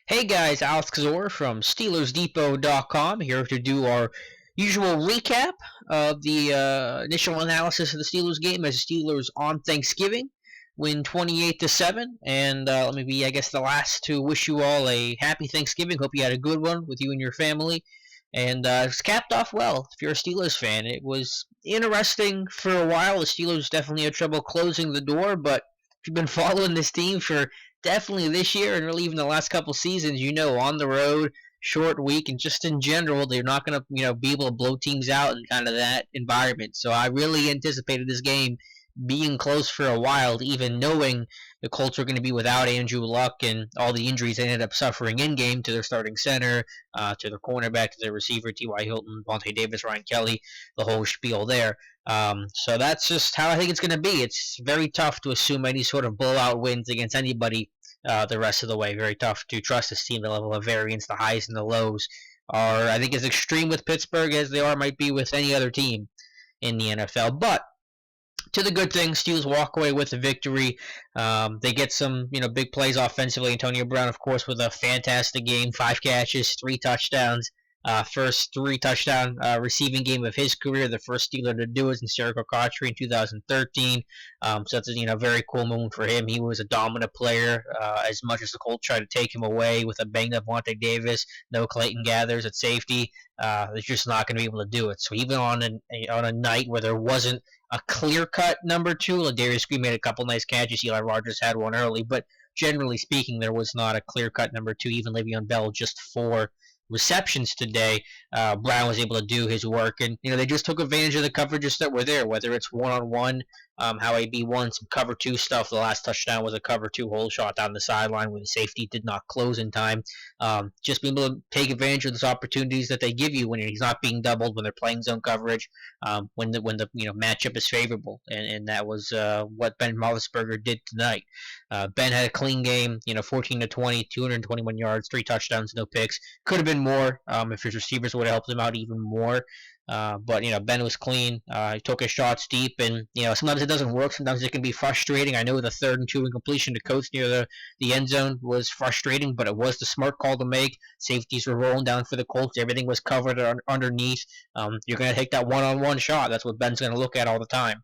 Hey guys, Alex Zor from SteelersDepot.com here to do our usual recap of the initial analysis of the Steelers game as the Steelers on Thanksgiving win 28-7. And let me be, I guess, the last to wish you all a happy Thanksgiving. Hope you had a good one with you and your family. And it was capped off well if you're a Steelers fan. It was interesting for a while. The Steelers definitely had trouble closing the door, but if you've been following this team for definitely this year and really even the last couple seasons, on the road, short week, and just in general, they're not going to be able to blow teams out in kind of that environment. So I really anticipated this game being close for a while, even knowing the Colts were going to be without Andrew Luck and all the injuries they ended up suffering in game to their starting center, to their cornerback, to their receiver, T.Y. Hilton, Vontae Davis, Ryan Kelly, the whole spiel there. So that's just how I think it's going to be. It's very tough to assume any sort of blowout wins against anybody the rest of the way. Very tough to trust this team. The level of variance, the highs and the lows, are I think as extreme with Pittsburgh as they might be with any other team in the NFL. But to the good things, Steelers walk away with a victory. They get some big plays offensively. Antonio Brown, of course, with a fantastic game, 5 catches, 3 touchdowns. First 3 touchdown receiving game of his career, the first Steeler to do it since Jericho Cotchery in 2013. So that's a very cool moment for him. He was a dominant player as much as the Colts tried to take him away with a banged up Vontae Davis, no Clayton Gathers at safety. They're just not going to be able to do it. So even on a night where there wasn't a clear-cut number two, Ladarius Green made a couple nice catches. Eli Rogers had one early, but generally speaking, there was not a clear-cut number two. Even Le'Veon Bell just 4 receptions today. Brown was able to do his work, and they just took advantage of the coverages that were there. Whether it's one-on-one, how AB won some cover two stuff. The last touchdown was a cover two hole shot down the sideline where the safety did not close in time. Just being able to take advantage of those opportunities that they give you when he's not being doubled, when they're playing zone coverage, when the matchup is favorable, and that was what Ben Roethlisberger did tonight. Ben had a clean game, 14-20, 221 yards, 3 touchdowns, no picks. Could have been more if his receivers would have helped him out even more. But Ben was clean. He took his shots deep, and sometimes it doesn't work. Sometimes it can be frustrating. I know the 3rd and 2 incompletion to Coates near the end zone was frustrating, but it was the smart call to make. Safeties were rolling down for the Colts. Everything was covered underneath. You're going to take that one-on-one shot. That's what Ben's going to look at all the time.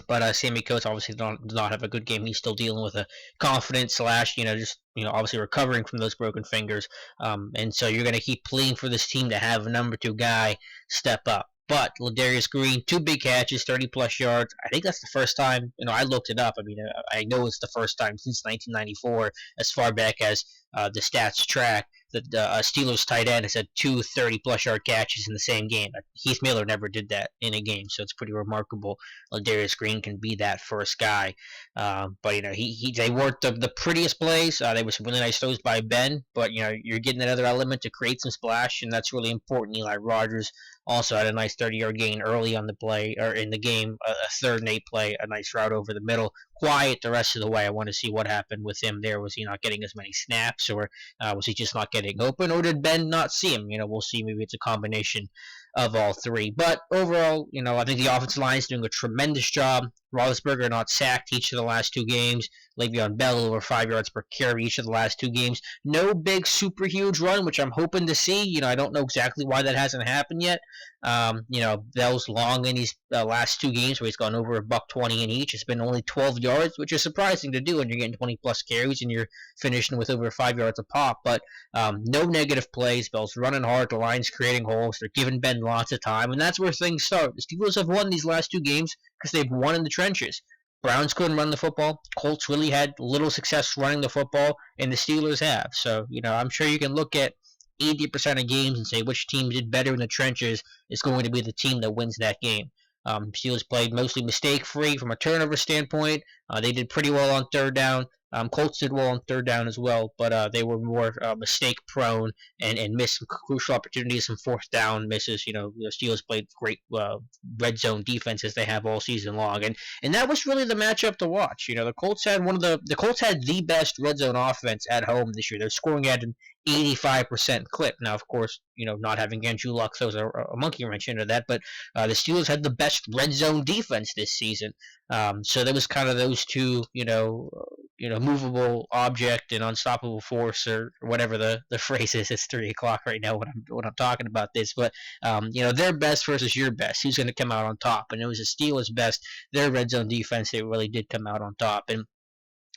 But Sammy Coates obviously does not have a good game. He's still dealing with a confidence slash, just obviously recovering from those broken fingers. And so you're going to keep pleading for this team to have a number 2 guy step up. But Ladarius Green, 2 big catches, 30-plus yards. I think that's the first time, I looked it up. I mean, I know it's the first time since 1994, as far back as the stats track, that Steelers tight end has had 2 30-plus yard catches in the same game. Heath Miller never did that in a game, so it's pretty remarkable. Ladarius Green can be that first guy. But they weren't the prettiest plays. They were some really nice throws by Ben, but you're getting another element to create some splash, and that's really important. Eli Rogers also had a nice 30-yard gain early on the play or in the game, a 3rd and 8 play, a nice route over the middle. Quiet the rest of the way. I want to see what happened with him there. Was he not getting as many snaps, or was he just not getting open, or did Ben not see him? We'll see. Maybe it's a combination of all 3. But overall, I think the offensive line is doing a tremendous job. Roethlisberger not sacked each of the last 2 games. Le'Veon Bell over 5 yards per carry each of the last 2 games. No big super huge run, which I'm hoping to see. I don't know exactly why that hasn't happened yet. Bell's long in these last 2 games where he's gone over $120 in each. It's been only 12 yards, which is surprising to do when you're getting 20-plus carries and you're finishing with over 5 yards a pop. But no negative plays. Bell's running hard. The line's creating holes. They're giving Ben lots of time, and that's where things start. The Steelers have won these last 2 games because they've won in the trenches. Browns couldn't run the football. Colts really had little success running the football, and the Steelers have. So, I'm sure you can look at 80% of games and say which team did better in the trenches is going to be the team that wins that game. Steelers played mostly mistake-free from a turnover standpoint. They did pretty well on 3rd down. Colts did well on 3rd down as well, but they were more mistake-prone and missed some crucial opportunities, some 4th down misses. The Steelers played great red zone defense as they have all season long, and that was really the matchup to watch. The Colts had the Colts had the best red zone offense at home this year. They're scoring at an 85% clip. Now, of course, not having Andrew Luck throws a monkey wrench into that, but the Steelers had the best red zone defense this season. So there was kind of those 2, movable object and unstoppable force, or whatever the phrase is. It's 3 o'clock right now when I'm talking about this, but their best versus your best. Who's going to come out on top? And it was the Steelers' best. Their red zone defense, they really did come out on top. And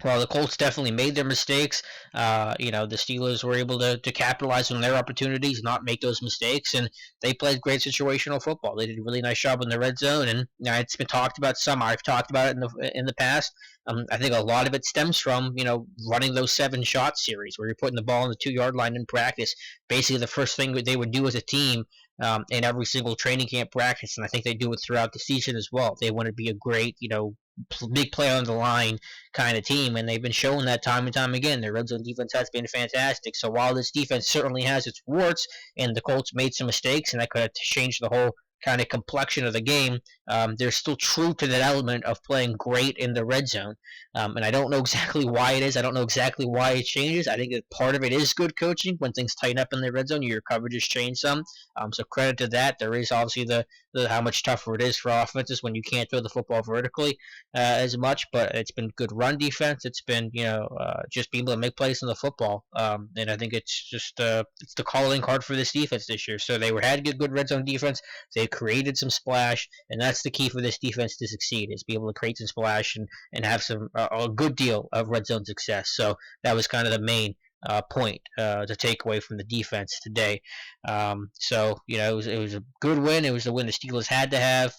well, the Colts definitely made their mistakes. The Steelers were able to capitalize on their opportunities, not make those mistakes, and they played great situational football. They did a really nice job in the red zone, and it's been talked about some. I've talked about it in the past. I think a lot of it stems from running those 7-shot series where you're putting the ball on the 2-yard line in practice. Basically, the first thing that they would do as a team in every single training camp practice, and I think they do it throughout the season as well. They want to be a great, big play on the line kind of team, and they've been showing that time and time again. Their red zone defense has been fantastic. So while this defense certainly has its warts, and the Colts made some mistakes, and that could have changed the whole kind of complexion of the game, they're still true to that element of playing great in the red zone. And I don't know exactly why it is. I don't know exactly why it changes. I think that part of it is good coaching. When things tighten up in the red zone, your coverages change some. So credit to that. There is obviously the how much tougher it is for offenses when you can't throw the football vertically as much. But it's been good run defense. It's been just being able to make plays in the football. And I think it's just it's the calling card for this defense this year. So they had good red zone defense. They created some splash, and that's the key for this defense to succeed, is be able to create some splash and have some a good deal of red zone success. So that was kind of the main point to take away from the defense today. It was a good win. It was the win the Steelers had to have.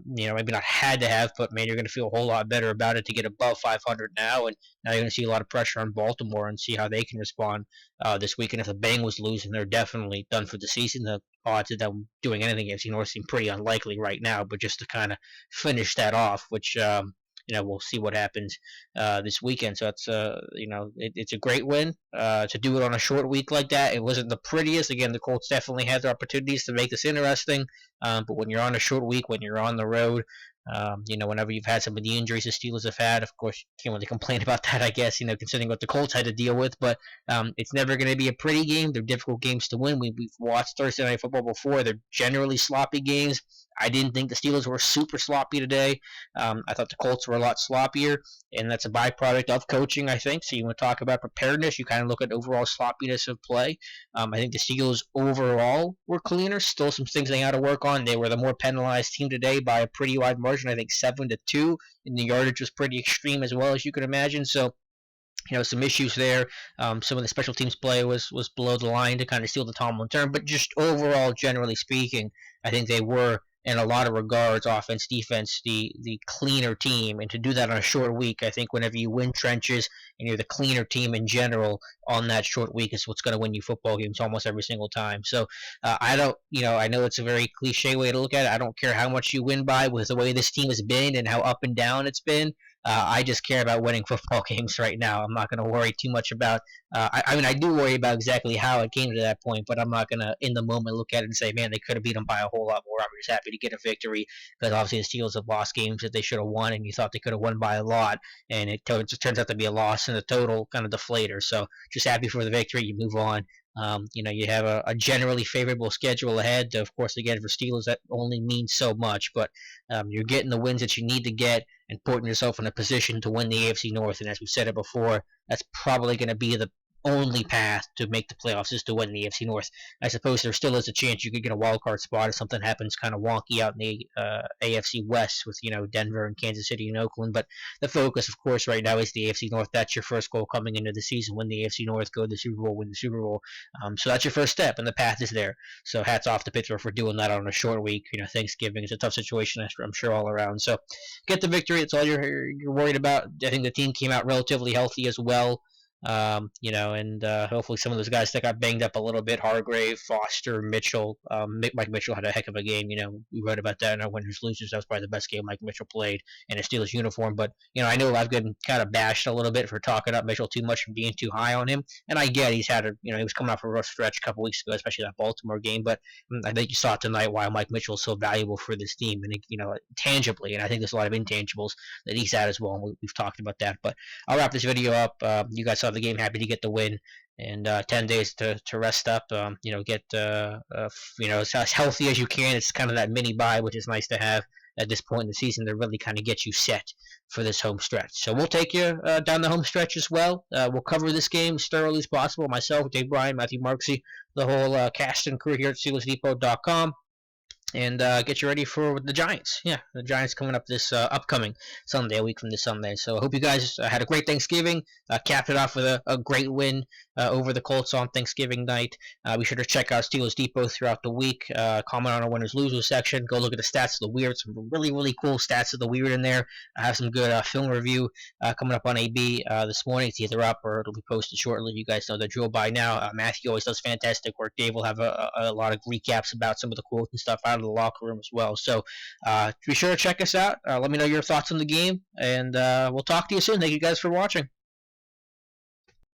Maybe not had to have, but man, you're going to feel a whole lot better about it to get above 500 now. And now you're going to see a lot of pressure on Baltimore and see how they can respond this weekend. If the Bengals lose, and they're definitely done for the season, the odds of them doing anything AFC North seem pretty unlikely right now. But just to kind of finish that off, which we'll see what happens this weekend. So it's a great win to do it on a short week like that. It wasn't the prettiest. Again, the Colts definitely had their opportunities to make this interesting. But when you're on a short week, when you're on the road, whenever you've had some of the injuries the Steelers have had, of course, you can't really complain about that, I guess, considering what the Colts had to deal with. But it's never going to be a pretty game. They're difficult games to win. We've watched Thursday Night Football before. They're generally sloppy games. I didn't think the Steelers were super sloppy today. I thought the Colts were a lot sloppier, and that's a byproduct of coaching, I think. So you want to talk about preparedness, you kind of look at overall sloppiness of play. I think the Steelers overall were cleaner. Still some things they had to work on. They were the more penalized team today by a pretty wide margin, I think 7-2, and the yardage was pretty extreme as well, as you can imagine. So some issues there. Some of the special teams play was below the line to kind of steal the Tomlin term, but just overall, generally speaking, I think they were, in a lot of regards, offense, defense, the cleaner team. And to do that on a short week, I think whenever you win trenches and you're the cleaner team in general on that short week is what's going to win you football games almost every single time. So I don't, I know it's a very cliche way to look at it. I don't care how much you win by with the way this team has been and how up and down it's been. I just care about winning football games right now. I'm not going to worry too much about I do worry about exactly how it came to that point, but I'm not going to, in the moment, look at it and say, man, they could have beat them by a whole lot more. I'm just happy to get a victory, because obviously the Steelers have lost games that they should have won, and you thought they could have won by a lot, and it just turns out to be a loss and a total kind of deflator. So just happy for the victory. You move on. You have a generally favorable schedule ahead. Of course, again, for Steelers, that only means so much, but you're getting the wins that you need to get and putting yourself in a position to win the AFC North. And as we've said it before, that's probably going to be the only path to make the playoffs, is to win the AFC North. I suppose there still is a chance you could get a wild card spot if something happens kind of wonky out in the AFC West with Denver and Kansas City and Oakland. But the focus, of course, right now is the AFC North. That's your first goal coming into the season: win the AFC North, go to the Super Bowl, win the Super Bowl. So that's your first step, and the path is there. So hats off to Pittsburgh for doing that on a short week. Thanksgiving is a tough situation, I'm sure, all around. So get the victory. That's all you're worried about. I think the team came out relatively healthy as well. And hopefully some of those guys that got banged up a little bit, Hargrave, Foster, Mitchell, Mike Mitchell had a heck of a game. We read about that in our winners losers. That was probably the best game Mike Mitchell played in a Steelers uniform. But I know I've been kind of bashed a little bit for talking up Mitchell too much and being too high on him, and I get he's had he was coming off a rough stretch a couple weeks ago, especially that Baltimore game. But I think you saw tonight why Mike Mitchell is so valuable for this team, and tangibly, and I think there's a lot of intangibles that he's had as well, and we've talked about that. But I'll wrap this video up. You guys saw the game, happy to get the win, and 10 days to rest up, get as healthy as you can. It's kind of that mini bye, which is nice to have, at this point in the season to really kind of get you set for this home stretch. So we'll take you down the home stretch as well. We'll cover this game as thoroughly as possible. Myself, Dave Bryan, Matthew Marksy, the whole cast and crew here at SteelersDepot.com. And get you ready for the Giants. Yeah, the Giants coming up this upcoming Sunday, a week from this Sunday. So I hope you guys had a great Thanksgiving. Capped it off with a great win over the Colts on Thanksgiving night. Be sure to check out Steelers Depot throughout the week. Comment on our winners losers section. Go look at the stats of the weird. Some really, really cool stats of the weird in there. I have some good film review coming up on AB this morning. It's either up or it'll be posted shortly. You guys know the drill by now. Matthew always does fantastic work. Dave will have a lot of recaps about some of the quotes and stuff out of the locker room as well. So be sure to check us out. Let me know your thoughts on the game, and we'll talk to you soon. Thank you guys for watching.